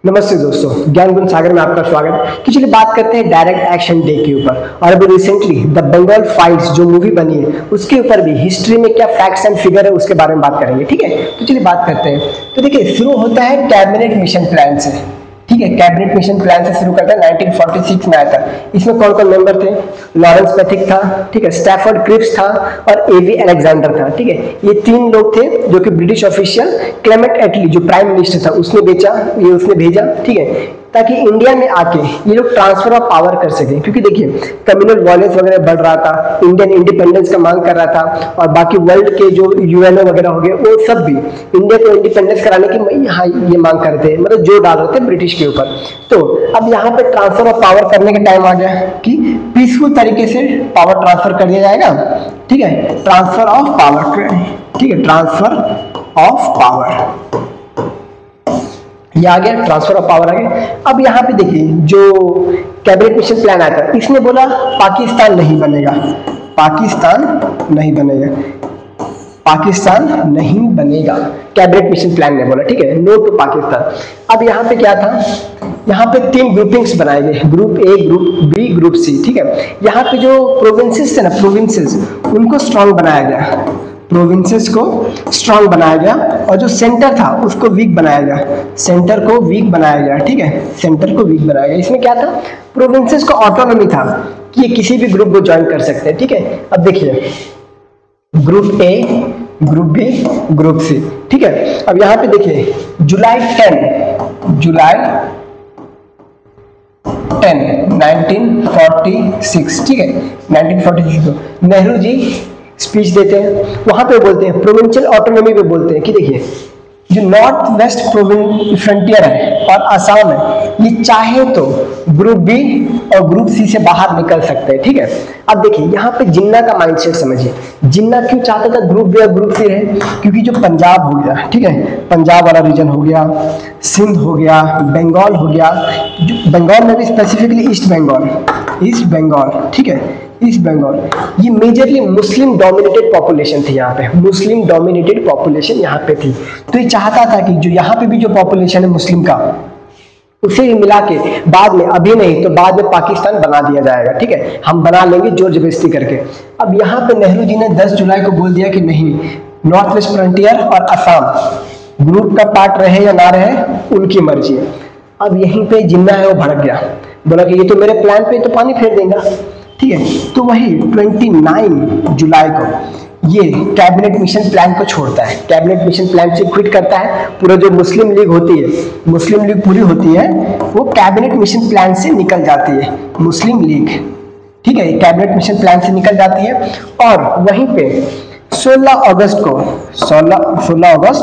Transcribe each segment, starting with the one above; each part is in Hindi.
नमस्ते दोस्तों, ज्ञान गुण सागर में आपका स्वागत। तो चलिए बात करते हैं डायरेक्ट एक्शन डे के ऊपर। और अभी रिसेंटली द बंगाल फाइल्स जो मूवी बनी है उसके ऊपर भी हिस्ट्री में क्या फैक्ट्स एंड फिगर है उसके बारे में बात करेंगे। ठीक है, तो चलिए बात करते हैं। तो देखिए, शुरू होता है कैबिनेट मिशन प्लान से। ठीक है, कैबिनेट मिशन प्लान से शुरू करता है। 1946 में आया था। इसमें कौन कौन मेंबर थे? लॉरेंस पैथिक था, ठीक है, स्टैफर्ड क्रिप्स था और एवी अलेक्जेंडर था। ठीक है, ये तीन लोग थे जो कि ब्रिटिश ऑफिशियल क्लेमेंट एटली जो प्राइम मिनिस्टर था उसने भेजा। ठीक है, ताकि इंडिया में आके ये लोग ट्रांसफर ऑफ पावर कर सके, क्योंकि देखिए कम्युनल वॉयलेंस वगैरह बढ़ रहा था, इंडियन इंडिपेंडेंस का मांग कर रहा था, और बाकी वर्ल्ड के जो यूएनओ वगैरह हो गए वो सब भी इंडिया को इंडिपेंडेंस कराने की यहाँ ये मांग करते हैं, मतलब जोर डाल रहे थे ब्रिटिश के ऊपर। तो अब यहाँ पे ट्रांसफर ऑफ पावर करने का टाइम आ गया कि पीसफुल तरीके से पावर ट्रांसफर कर दिया जाएगा। ठीक है, ट्रांसफर ऑफ पावर। ठीक है, ट्रांसफर ऑफ पावर ये आ गया, ट्रांसफर ऑफ पावर आ गया। अब यहाँ पे देखिए जो कैबिनेट मिशन प्लान आया था, इसने बोला पाकिस्तान नहीं बनेगा, पाकिस्तान नहीं बनेगा, पाकिस्तान नहीं बनेगा, कैबिनेट मिशन प्लान ने बोला। ठीक है, नो टू पाकिस्तान। अब यहाँ पे क्या था, यहाँ पे तीन ग्रुपिंग्स बनाए गए, group A, group B, group C. ठीक है, यहाँ पे जो प्रोविंसेस थे ना, प्रोविंसेस उनको स्ट्रांग बनाया गया, प्रोविंसेस को स्ट्रांग बनाया गया, और जो सेंटर था उसको वीक बनाया गया, सेंटर को वीक बनाया गया। ठीक है, सेंटर को वीक बनाया गया। इसमें क्या था, प्रोविंसेस को ऑटोनॉमी था कि ये किसी भी ग्रुप को ज्वाइन कर सकते हैं। ठीक है, अब देखिए group A, group B, group C. ठीक है, अब यहाँ पे देखिए जुलाई 10 1946। ठीक है, 1946 को नेहरू जी स्पीच देते हैं। वहां पे बोलते हैं, प्रोविंशियल ऑटोनॉमी पे बोलते हैं कि देखिए जो नॉर्थ वेस्ट फ्रंटियर है और असम है, ये चाहे तो ग्रुप बी और ग्रुप सी से बाहर निकल सकते हैं। ठीक है, अब देखिए यहाँ पे जिन्ना का माइंडसेट समझिए। जिन्ना क्यों चाहता था ग्रुप बी और ग्रुप सी रहे? क्योंकि जो पंजाब हो गया, ठीक है, पंजाब वाला रीजन हो गया, सिंध हो गया, बंगाल हो गया, बंगाल में भी स्पेसिफिकली ईस्ट बंगाल, ठीक है, ईस्ट बंगाल, ये मेजरली मुस्लिम डोमिनेटेड पॉपुलेशन थी। यहाँ पे मुस्लिम डोमिनेटेड पॉपुलेशन यहाँ पे थी। तो ये चाहता था कि जो यहाँ पे भी जो पॉपुलेशन है मुस्लिम का, उसे भी मिला के बाद में, अभी नहीं तो बाद में पाकिस्तान बना दिया जाएगा। ठीक है, हम बना लेंगे जोर जबरदस्ती करके। अब यहाँ पे नेहरू जी ने 10 जुलाई को बोल दिया कि नहीं, नॉर्थ वेस्ट फ्रंटियर और असम ग्रुप का पार्ट रहे या ना रहे उनकी मर्जी है। अब यहीं पे जिन्ना है वो भड़क गया, बोला कि ये तो मेरे प्लान पे तो पानी फेर देगा। ठीक है, तो वही 29 जुलाई को ये कैबिनेट मिशन प्लान को छोड़ता है, कैबिनेट मिशन प्लान से क्विट करता है। पूरा जो मुस्लिम लीग होती है, मुस्लिम लीग पूरी होती है, वो कैबिनेट मिशन प्लान से निकल जाती है, मुस्लिम लीग। ठीक है, कैबिनेट मिशन प्लान से निकल जाती है। और वहीं पे 16 अगस्त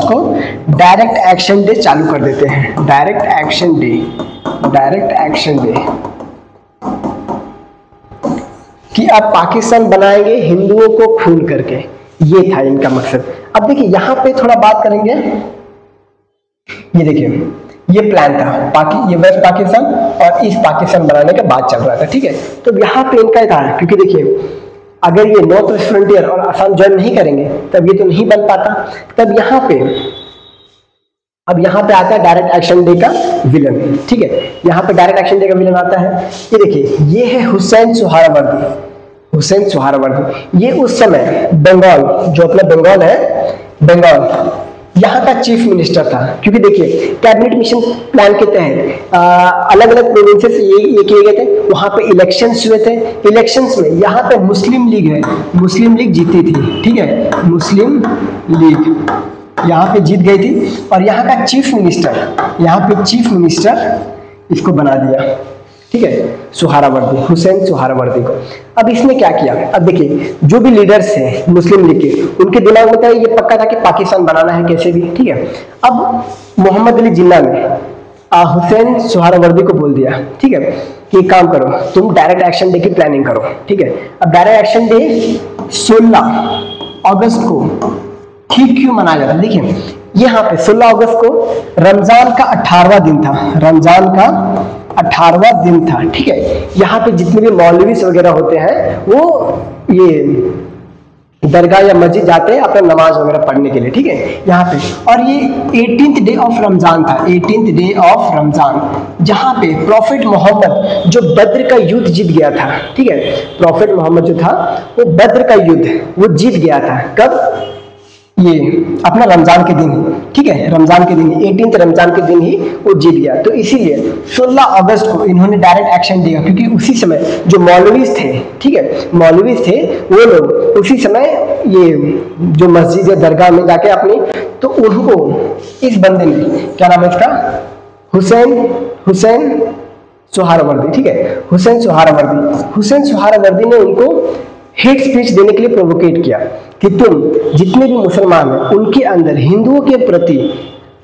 को डायरेक्ट एक्शन डे चालू कर देते हैं, डायरेक्ट एक्शन डे कि आप पाकिस्तान बनाएंगे हिंदुओं को खून करके, ये था इनका मकसद। अब देखिए यहाँ पे थोड़ा बात करेंगे। ये देखिए ये प्लान था, ये वेस्ट पाकिस्तान और ईस्ट पाकिस्तान बनाने का बात चल रहा था। ठीक है, तो यहाँ पे इनका था, क्योंकि देखिए अगर ये नॉर्थ वेस्ट फ्रंटियर और असम ज्वाइन नहीं करेंगे तब ये तो नहीं बन पाता। तब यहाँ पे आता है डायरेक्ट एक्शन डे का विलन। ठीक है, यहाँ पे डायरेक्ट एक्शन डे का विलन आता है। ये देखिए, ये है हुसैन सुहरावर्दी। ये उस समय बंगाल, जो अपना बंगाल है, बंगाल यहाँ का चीफ मिनिस्टर था। क्योंकि देखिए कैबिनेट मिशन प्लान के तहत अलग अलग प्रोविंसेस ये किए गए थे, वहां पे इलेक्शंस हुए थे। इलेक्शंस में यहाँ पे मुस्लिम लीग जीती थी। ठीक है, मुस्लिम लीग यहाँ पे जीत गई थी, और यहाँ का चीफ मिनिस्टर इसको बना दिया। ठीक है, हुसैन सुहरावर्दी को। अब इसने क्या किया, अब देखिए जो भी लीडर्स हैं मुस्लिम लीग के, उनके दिमाग में था ये पक्का था कि पाकिस्तान बनाना है कैसे भी। ठीक है, अब मोहम्मद अली जिन्ना ने हुसैन सुहरावर्दी को बोल दिया, ठीक है, कि काम करो, तुम डायरेक्ट एक्शन डे की प्लानिंग करो। ठीक है, अब डायरेक्ट एक्शन डे 16 अगस्त को ठीक क्यों मनाया जाता है? देखिए यहाँ पे 16 अगस्त को रमजान का 18वां दिन था। ठीक है, यहाँ पे जितने भी मौलवी वगैरह होते हैं वो ये दरगाह या मस्जिद जाते हैं अपना नमाज वगैरह पढ़ने के लिए, ठीक है यहाँ पे। और ये 18th डे ऑफ रमजान था, 18th डे ऑफ रमजान, जहाँ पे प्रॉफिट मोहम्मद जो बद्र का युद्ध जीत गया था, ठीक है, प्रॉफिट मोहम्मद जो था वो बद्र का युद्ध वो जीत गया था। कब? ये अपना रमजान के दिन ही, ठीक है, रमजान के दिन ही, 18th रमजान के दिन ही वो जीत गया। तो इसीलिए 16 अगस्त को इन्होंने डायरेक्ट एक्शन दिया, क्योंकि उसी समय जो मौलवीज थे, ठीक है, मौलवीज थे वो लोग उसी समय ये जो मस्जिद या दरगाह में जाके अपनी, तो उनको इस बंदे ने, क्या नाम है इसका, हुसैन सोहरावर्दी, ठीक है, हुसैन सोहरावर्दी ने उनको हेट स्पीच देने के लिए प्रोवोकेट किया कि तुम जितने भी मुसलमान हैं उनके अंदर हिंदुओं के प्रति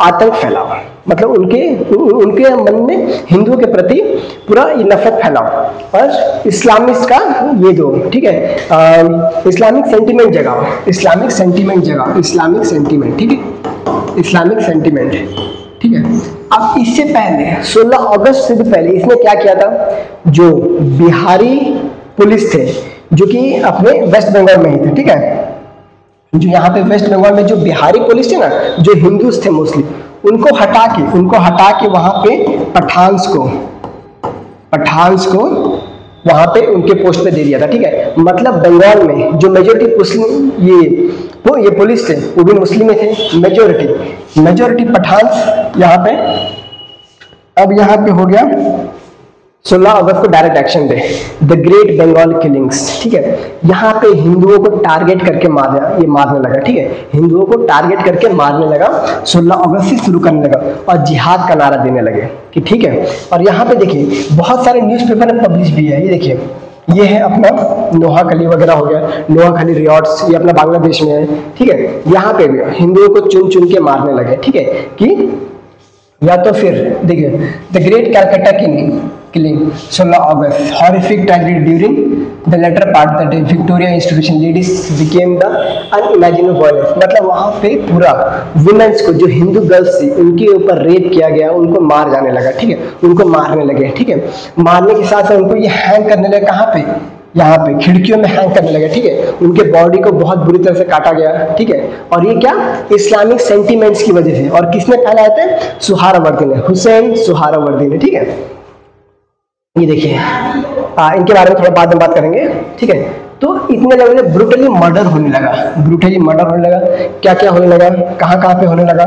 आतंक फैलाओ, मतलब उनके मन में हिंदुओं के प्रति पूरा नफरत फैलाओ और इस्लामिस्ट का ये दो, ठीक है, इस्लामिक सेंटीमेंट जगाओ, इस्लामिक सेंटीमेंट, ठीक है, इस्लामिक सेंटीमेंट, ठीक है। अब इससे पहले 16 अगस्त से भी पहले इसने क्या किया था, जो बिहारी पुलिस थे जो कि अपने वेस्ट बंगाल में ही थे, ठीक है, जो यहाँ पे वेस्ट बंगाल में जो बिहारी पुलिस थे ना, जो हिंदूज थे मोस्टली, उनको हटा के वहां पे पठान्स को वहां पे उनके पोस्ट पे दे दिया था, ठीक है। मतलब बंगाल में जो मेजोरिटी मुस्लिम ये पुलिस थे वो भी मुस्लिम थे, मेजोरिटी पठान्स यहाँ पे। अब यहाँ पे हो गया 16 अगस्त को direct action day, the great Bengal killings, ठीक है, यहाँ पे हिंदुओं को टारगेट करके मारने लगा, ठीक है, हिंदुओं को टारगेट करके मारने लगा, 16 अगस्त से शुरू करने लगा और जिहाद का नारा देने लगे कि ठीक है। और यहाँ पे देखिए बहुत सारे न्यूज़पेपर में पब्लिश भी है, ये देखिए, ये है अपना नोहाखली वगैरह हो गया, नोहाखली रियॉट्स, ये अपना बांग्लादेश में है, ठीक है। यहाँ पे भी हिंदुओं को चुन चुन के मारने लगे, ठीक है, कि या तो फिर देखिए the great Calcutta killing 16 August, horrific tragedy during the latter part of the day, Victoria institution ladies became the unimaginable violence, मतलब वहाँ पे पूरा वुमेन्स को, जो हिंदू गर्ल्स थी, उनके ऊपर रेप किया गया, उनको मार जाने लगा, ठीक है, उनको मारने लगे, ठीक है, मारने के साथ साथ उनको ये हैंग करने लगे, कहाँ पे, यहाँ पे खिड़कियों में हैंग करने लगे, ठीक है, उनके बॉडी को बहुत बुरी तरह से काटा गया, ठीक है। और ये क्या, इस्लामिक सेंटीमेंट्स की वजह से, और किसने फैलाए थे, सोहरावर्दी ने, हुसैन सोहरावर्दी ने, ठीक है। ये देखिए इनके बारे में थोड़ा बाद में बात करेंगे, ठीक है। तो इतने लोगों ने ब्रूटली मर्डर होने लगा, क्या क्या होने लगा, कहाँ कहाँ पे होने लगा,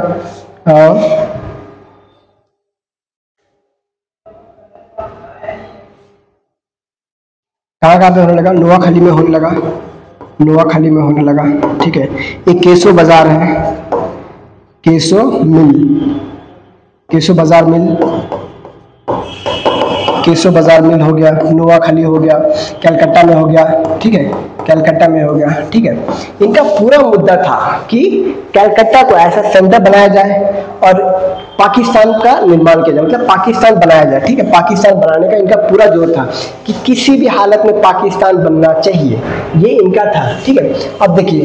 कहाँ पे होने लगा, नोआखली में होने लगा, ठीक है। एक केसो बाजार है, केसो बाजार मिल हो गया, नोआखली हो गया, कलकत्ता में हो गया, ठीक है, ठीक है। इनका पूरा मुद्दा था कि कलकत्ता को ऐसा सेंटर बनाया जाए और पाकिस्तान का निर्माण किया जाए, मतलब पाकिस्तान बनाया जाए, ठीक है, पाकिस्तान बनाने का इनका पूरा जोर था कि किसी भी हालत में पाकिस्तान बनना चाहिए, ये इनका था, ठीक है। अब देखिए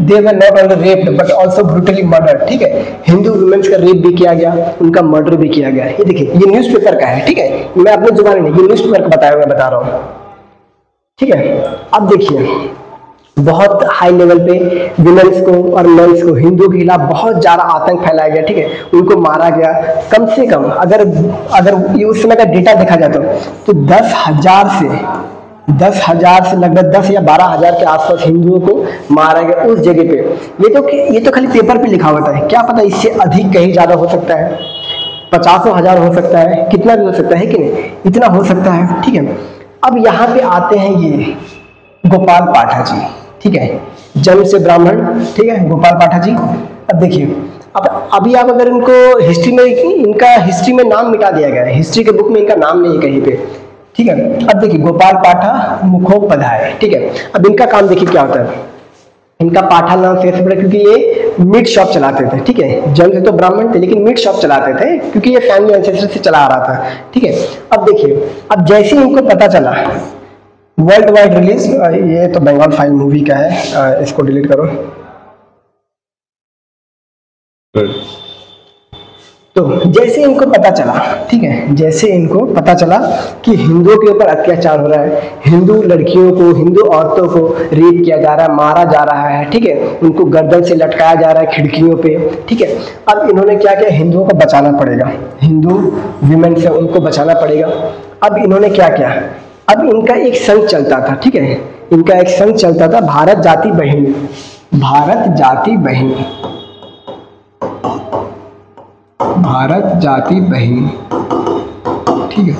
they were not only raped but also brutally murdered, ठीक है, हिंदू वुमेन्स का रेप भी किया गया, उनका मर्डर भी किया गया। ये देखिए ये न्यूज़पेपर का है, ठीक है, मैं अपने जुबान नहीं, ये न्यूज़पेपर का बताया हुआ बता रहा हूँ, ठीक है। अब देखिए बहुत हाई लेवल पे विमेंस को और मेंस को हिंदुओं के खिलाफ बहुत ज्यादा आतंक फैलाया गया, ठीक है, उनको मारा गया। कम से कम अगर ये उस समय का डेटा देखा जाए तो 10,000 से लगभग 10 या 12,000 के आसपास हिंदुओं को मारा गया उस जगह पे। ये तो खाली पेपर पे लिखा होता है, क्या पता इससे अधिक कहीं ज्यादा हो सकता है, 50,000 हो सकता है, कितना भी हो सकता है कि नहीं, इतना हो सकता है, ठीक है। अब यहाँ पे आते हैं ये गोपाल पाठा जी, ठीक है, जन्म से ब्राह्मण, ठीक है, गोपाल पाठा जी। अब देखिए अभी आप अगर इनको हिस्ट्री में नाम मिटा दिया गया है, हिस्ट्री के बुक में इनका नाम नहीं है कहीं पे, ठीक है। अब देखिए गोपाल पाठा मुखोपाध्याय, ठीक है। अब इनका काम देखिए क्या होता है, इनका पाठा नाम से पड़ा क्योंकि ये मीट शॉप चलाते थे, ठीक है, जन्म से तो ब्राह्मण थे लेकिन मीट शॉप चलाते थे क्योंकि ये फैमिली एंसेस्टर से चला आ रहा था, ठीक है। अब देखिए अब जैसे ही इनको पता चला वर्ल्ड वाइड रिलीज, ये तो बंगाल फाइल मूवी का है, इसको डिलीट करो। तो जैसे इनको पता चला, ठीक है, जैसे इनको पता चला कि हिंदुओं के ऊपर अत्याचार हो रहा है, हिंदू लड़कियों को, हिंदू औरतों को रेप किया जा रहा है, मारा जा रहा है, ठीक है, उनको गर्दन से लटकाया जा रहा है खिड़कियों पे, ठीक है, अब इन्होंने क्या किया, हिंदुओं को बचाना पड़ेगा, हिंदू विमेन से उनको बचाना पड़ेगा। अब इन्होंने क्या किया, अब इनका एक संघ चलता था, ठीक है, इनका एक संघ चलता था, भारत जाति बहिनी, भारत जाति बहिनी, भारत जाति बहिनी, ठीक है।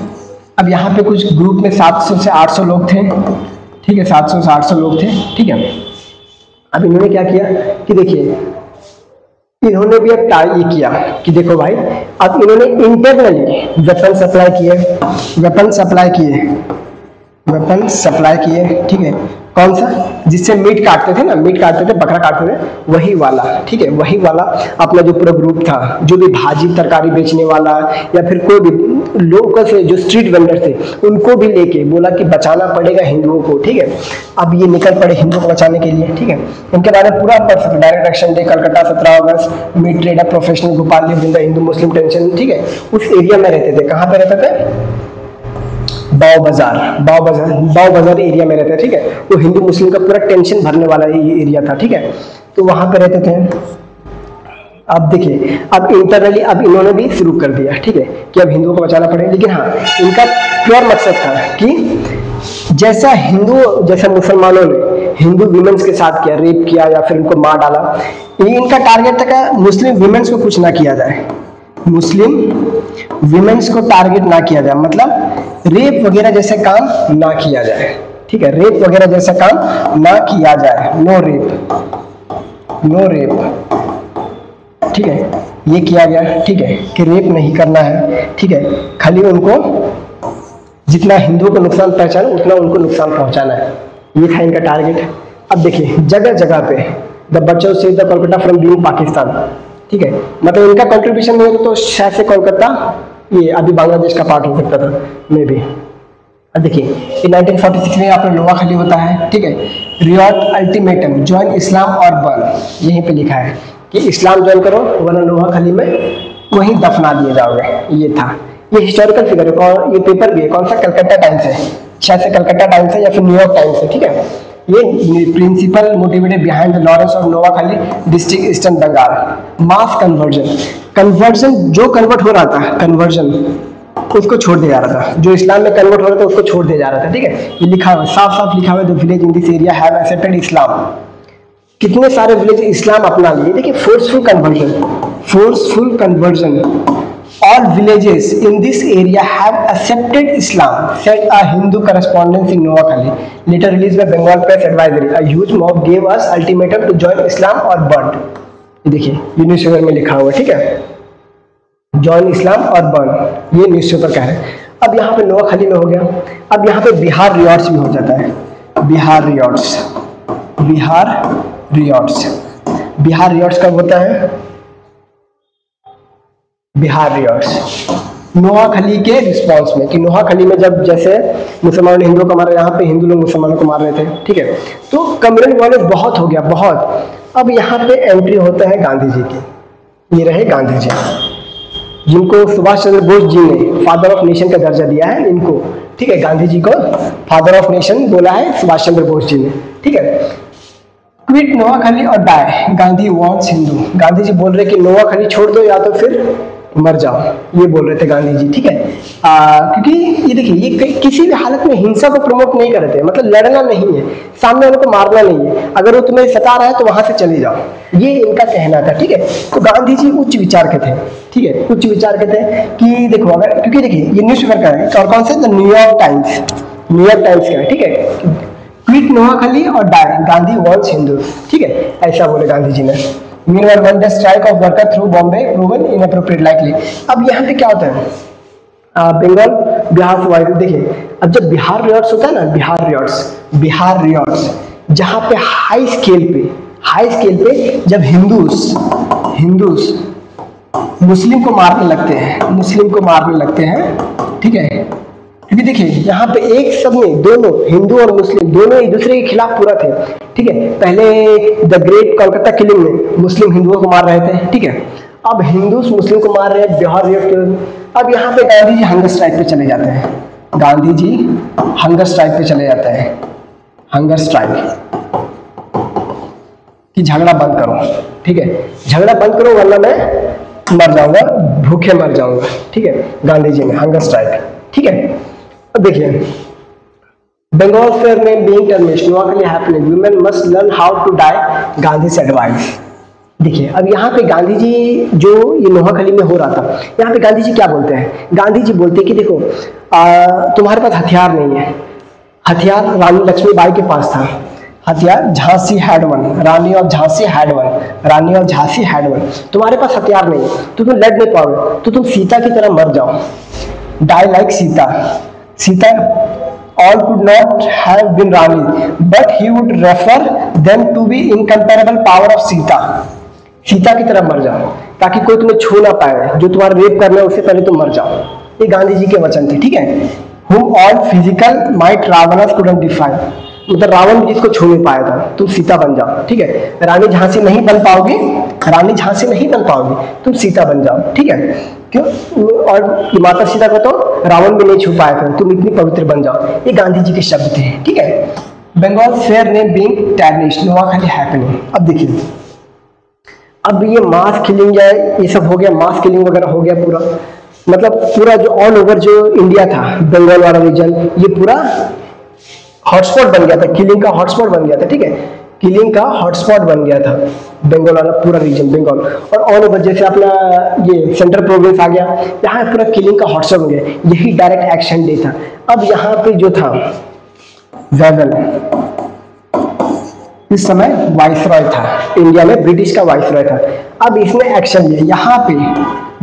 अब यहाँ पे कुछ ग्रुप में 700 से 800 लोग थे, ठीक है, 700 से 800 लोग थे, ठीक है। अब इन्होंने क्या किया कि देखिए, इन्होंने भी अब ये किया कि देखो भाई, अब इन्होंने इंटरनली वेपन सप्लाई किए, वेपन सप्लाई किए, वेपन सप्लाई किए, ठीक है। कौन सा, जिससे मीट काटते थे ना, मीट काटते थे, बकरा काटते थे, वही वाला, ठीक है, वही वाला अपना जो पूरा ग्रुप था, जो भी भाजी तरकारी बेचने वाला या फिर कोई भी लोकल से जो स्ट्रीट वेंडर थे, उनको भी लेके बोला कि बचाना पड़ेगा हिंदुओं को, ठीक है। अब ये निकल पड़े हिंदुओं को बचाने के लिए, ठीक है। इनके बारे में पूरा डायरेक्ट एक्शन डे कलकत्ता 17 अगस्त, मीट ट्रेडर प्रोफेशनल गोपाल वृंदा हिंदू मुस्लिम टेंशन, ठीक है, उस एरिया में रहते थे। कहाँ पे रहते थे, बाव बाजार, बाव बाजार एरिया में रहते हैं, ठीक है। वो हिंदू मुस्लिम का पूरा टेंशन भरने वाला ये एरिया था, ठीक है, तो वहां पे रहते थे। अब देखिए, अब इंटरनली अब इन्होंने भी शुरू कर दिया, ठीक है, कि अब हिंदुओं को बचाना पड़ेगा, लेकिन हाँ, इनका प्योर मकसद था कि जैसा मुसलमानों ने हिंदू विमेंस के साथ किया, रेप किया या फिर उनको मार डाला, ये इनका टारगेट था कि मुस्लिम विमेंस को कुछ ना किया जाए, मुस्लिम विमेंस को टारगेट ना किया जाए, मतलब रेप वगैरह जैसे काम ना किया जाए, ठीक है, रेप वगैरह जैसा काम ना किया जाए, नो रेप, नो रेप, ठीक है, ये किया गया, ठीक है, कि रेप नहीं करना है, ठीक है, खाली उनको जितना हिंदुओं को नुकसान पहुंचाना उतना उनको नुकसान पहुंचाना है, ये था इनका टारगेट। अब देखिए, जगह जगह पे द बच्चों से the Kolkata from being Pakistan, ठीक है, मतलब इनका कंट्रीब्यूशन नहीं होता तो शायद से कोलकाता ये अभी बांग्लादेश का पार्ट हो सकता था, मे बी। अब देखिए, 1946 में आपने नोआखली होता है, ठीक है, रियॉट अल्टीमेटम, ज्वाइन इस्लाम और बर्न, यहीं पे लिखा है कि इस्लाम ज्वाइन करो वरना नोआखली में वहीं दफना दिए जाओगे, ये था। ये हिस्टोरिकल फिगर है, और ये पेपर भी है, कौन सा, कलकत्ता टाइम्स है, शायद से कलकत्ता टाइम्स है या फिर न्यूयॉर्क टाइम्स है, ठीक है। ये principle motivated behind the Lawrence of Noakhali district eastern Bengal, mass conversion जो कन्वर्ट हो रहा था, कन्वर्जन उसको छोड़ दिया जा रहा था, जो इस्लाम में कन्वर्ट हो रहा था उसको छोड़ दिया जा रहा था, ठीक है। ये लिखा हुआ, साफ साफ लिखा हुआ, the village in this area have accepted Islam, कितने सारे विलेज इस्लाम अपना लिए, देखिए, forceful conversion, all villages in this area have accepted Islam, said a Hindu correspondent in Noakhali, later released by Bengal Press Advisory. A huge mob gave us ultimatum to join Islam or burn. देखिए, ये न्यूज़पेपर में लिखा हुआ, ठीक है, जॉइन इस्लाम और बर्न, ये न्यूज़पेपर कह रहे हैं। अब यहाँ पे नोआखली में हो गया, अब यहाँ पे बिहार रियॉट्स भी हो जाता है, बिहार रियॉट्स, बिहार रियॉट्स कब होता है, बिहार रियॉट्स नोआखली के रिस्पॉन्स में, कि नोआखली में जब जैसे मुसलमानों ने हिंदुओं को मारा, यहाँ पे हिंदू लोग मुसलमानों को मार रहे थे, ठीक है, तो कम्युनल वायलेंस बहुत हो गया, बहुत। अब यहाँ पे एंट्री होता है गांधी जी की, ये रहे गांधी जी, जिनको सुभाष चंद्र बोस जी ने फादर ऑफ नेशन का दर्जा दिया है इनको, ठीक है, गांधी जी को फादर ऑफ नेशन बोला है सुभाष चंद्र बोस जी ने, ठीक है। क्विट नोआखली और डाई, गांधी वॉन्ट्स हिंदू, गांधी जी बोल रहे कि नोआखली छोड़ दो या तो फिर मर जाओ, ये बोल रहे थे गांधी जी, ठीक है। क्योंकि ये देखिए, ये किसी भी हालत में हिंसा को प्रमोट नहीं करते, मतलब लड़ना नहीं है, सामने वाले को मारना नहीं है, अगर वो तुम्हें सता रहा है तो वहां से चले जाओ, ये इनका कहना था, ठीक है। तो गांधी जी उच्च विचार के थे, ठीक है, उच्च विचार के थे कि देखो, अगर, क्योंकि देखिए ये न्यूज़पेपर का है, और कौन सा, द न्यूयॉर्क टाइम्स का है, ठीक है, क्विट नोआखली और डाई, गांधी वॉन्ट्स हिंदू, ठीक है, ऐसा बोले गांधी जी ने। Meanwhile, when the strike of worker through Bombay proven inappropriate likely. अब यहाँ पे क्या होता है, बंगाल बिहार से वायरस, देखिए, अब जब बिहार रियॉट्स होता है ना, बिहार रियॉट्स जहाँ पे हाई स्केल पे जब हिंदूस मुस्लिम को मारने लगते हैं, ठीक है, क्योंकि देखिए यहाँ पे एक सब में दोनों हिंदू और मुस्लिम दोनों एक दूसरे के खिलाफ पूरा थे, ठीक है। पहले द ग्रेट कोलकाता किलिंग में मुस्लिम हिंदुओं को मार रहे थे, ठीक है। अब हिंदूस मुस्लिम को मार रहे हैं, बिहार रिएक्ट। अब यहाँ पे गांधी जी हंगर स्ट्राइक पे चले जाते हैं, गांधी जी हंगर स्ट्राइक पे चले जाते हैं, हंगर स्ट्राइक कि झगड़ा बंद करो, ठीक है, झगड़ा बंद करो वरना मैं मर जाऊंगा, भूखे मर जाऊंगा, ठीक है, गांधी जी ने हंगर स्ट्राइक, ठीक है। अब देखिए, बंगाल फेयर में being termination Noakhali happening, women must learn how to die, Gandhi से एडवाइस। देखिए, अब यहाँ पे गांधी जी जो ये नोआखली में हो रहा था, यहाँ पे गांधी जी क्या बोलते हैं? गांधी जी बोलते हैं कि देखो तुम्हारे पास हथियार नहीं है, हथियार रानी लक्ष्मीबाई के पास था, हथियार Jhansi had one, Rani of Jhansi had one, Rani of Jhansi had one, तुम्हारे पास हथियार नहीं है तो तुम लड़ नहीं पाओगे, तो तुम सीता की तरह मर जाओ, die like Sita. Sita all could not have been Rani, but he would refer them to be incomparable power of Sita. Sita की तरह मर जाओ ताकि कोई तुम्हें छू ना पाए, जो तुम्हारा रेप करना है उससे पहले तुम मर जाओ। ये गांधी जी के वचन थे, ठीक है। Whom all physical might Ravana couldn't defy, मतलब रावण भी जिसको छू नहीं पाया था, तुम सीता बन जाओ, ठीक है। रानी झांसी नहीं बन पाओगी, रानी झांसी नहीं बन पाओगी, तुम सीता बन जाओ, ठीक है। क्यों? और माता सीता को तो रावण भी नहीं छू पाया था, तुम इतनी पवित्र बन जाओ। ये गांधी जी के शब्द थे, ठीक है। Bengal fair name being tarnished, Noakhali happening. अब देखिए, अब ये मास किलिंग या ये सब हो गया, मास किलिंग वगैरह हो गया पूरा, मतलब पूरा जो ऑल ओवर जो इंडिया था, बंगाल वाला रीजन, ये पूरा हॉटस्पॉट बन गया था, किलिंग का हॉटस्पॉट बन गया था, ठीक है। किलिंग का हॉटस्पॉट बन गया था बंगाल वाला पूरा रीजन, बंगाल और ऑल ओवर। जैसे अपना ये सेंट्रल प्रोविंस आ गया, यहाँ पूरा किलिंग का हॉटस्पॉट बन गया, यही डायरेक्ट एक्शन डे था। अब यहाँ पे जो था वैगल, इस समय वाइसरॉय था, इंडिया में ब्रिटिश का वाइसरॉय था। अब इसने एक्शन लिया, यहाँ पे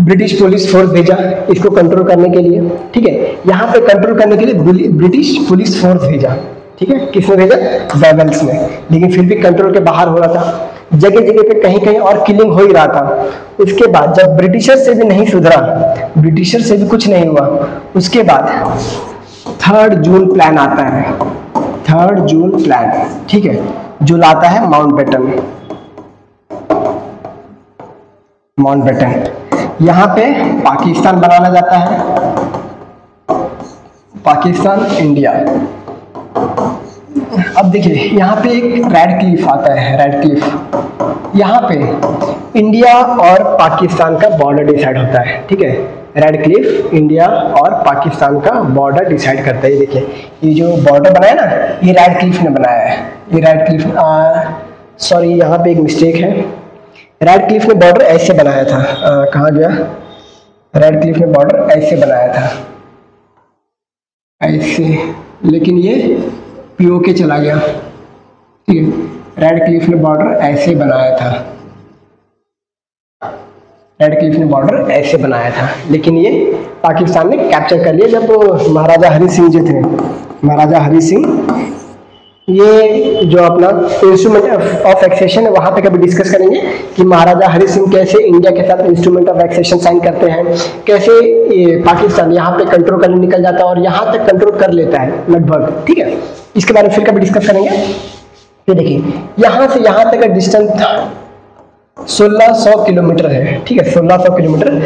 ब्रिटिश पुलिस फोर्स भेजा इसको कंट्रोल करने के लिए, ठीक है। यहाँ पे कंट्रोल करने के लिए ब्रिटिश पुलिस फोर्स भेजा, ठीक है। किसने भेजा? वेगल्स ने। लेकिन फिर भी कंट्रोल के बाहर हो रहा था, जगह जगह पे कहीं कहीं और किलिंग हो ही रहा था। उसके बाद जब ब्रिटिशर से भी नहीं सुधरा, ब्रिटिशर से भी कुछ नहीं हुआ, उसके बाद 3 जून प्लान आता है, 3 जून प्लान, ठीक है, जो लाता है माउंटबेटन। माउंटबेटन यहाँ पे पाकिस्तान बनाना जाता है, पाकिस्तान इंडिया। अब देखिए, यहाँ पे एक रेड क्लिफ आता है, रेड क्लिफ, यहाँ पे इंडिया और पाकिस्तान का बॉर्डर डिसाइड होता है, ठीक है। रेड क्लिफ इंडिया और पाकिस्तान का बॉर्डर डिसाइड करता है। ये देखिए, ये जो बॉर्डर बनाया ना, ये रेड क्लिफ ने बनाया है, ये रेड क्लिफ, सॉरी यहाँ पे एक मिस्टेक है, रेड क्लिफ ने बॉर्डर ऐसे बनाया था, कहाँ गया, रेड क्लिफ ने बॉर्डर ऐसे बनाया था, ऐसे, लेकिन ये पीओके चला गया, ठीक है। रेड क्लिफ ने बॉर्डर ऐसे बनाया था, रेड क्लिफ ने बॉर्डर ऐसे बनाया था, लेकिन ये पाकिस्तान ने कैप्चर कर लिया जब महाराजा हरि सिंह जो थे, महाराजा हरि सिंह, ये जो अपना इंस्ट्रूमेंट ऑफ एक्सेशन है वहां पे कभी डिस्कस करेंगे कि महाराजा हरि सिंह कैसे इंडिया के साथ इंस्ट्रूमेंट ऑफ एक्सेशन साइन करते हैं, कैसे पाकिस्तान यहाँ पे कंट्रोल करने निकल जाता है और यहाँ तक कंट्रोल कर लेता है लगभग, ठीक है। इसके बारे में फिर कभी डिस्कस करेंगे। ये देखिए, यहाँ से यहाँ तक का डिस्टेंस 1600 किलोमीटर है, ठीक है, 1600 किलोमीटर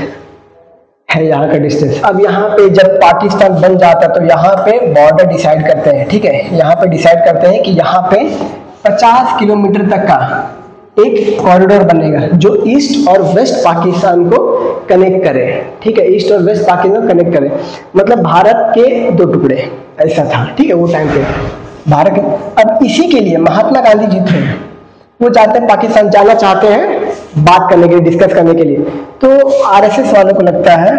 है यहाँ का डिस्टेंस। अब यहाँ पे जब पाकिस्तान बन जाता है तो यहाँ पे बॉर्डर डिसाइड करते हैं, ठीक है। यहाँ पे डिसाइड करते हैं कि यहाँ पे 50 किलोमीटर तक का एक कॉरिडोर बनेगा जो ईस्ट और वेस्ट पाकिस्तान को कनेक्ट करे, ठीक है, ईस्ट और वेस्ट पाकिस्तान कनेक्ट करे, मतलब भारत के 2 टुकड़े, ऐसा था, ठीक है, वो टाइम पे भारत के। अब इसी के लिए महात्मा गांधी जी थे, वो चाहते हैं पाकिस्तान जाना चाहते हैं बात करने के लिए, डिस्कस करने के लिए। तो आरएसएस वालों को लगता है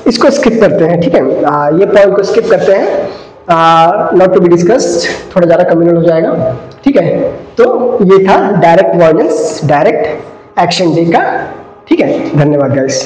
इसको स्किप करते हैं, ठीक है, ये पॉइंट को स्किप करते हैं, नॉट टू बी डिस्कस्ड, थोड़ा ज़्यादा कम्युनल हो जाएगा, ठीक है। तो ये था direct violence, direct action day का, ठीक है। धन्यवाद गाइस।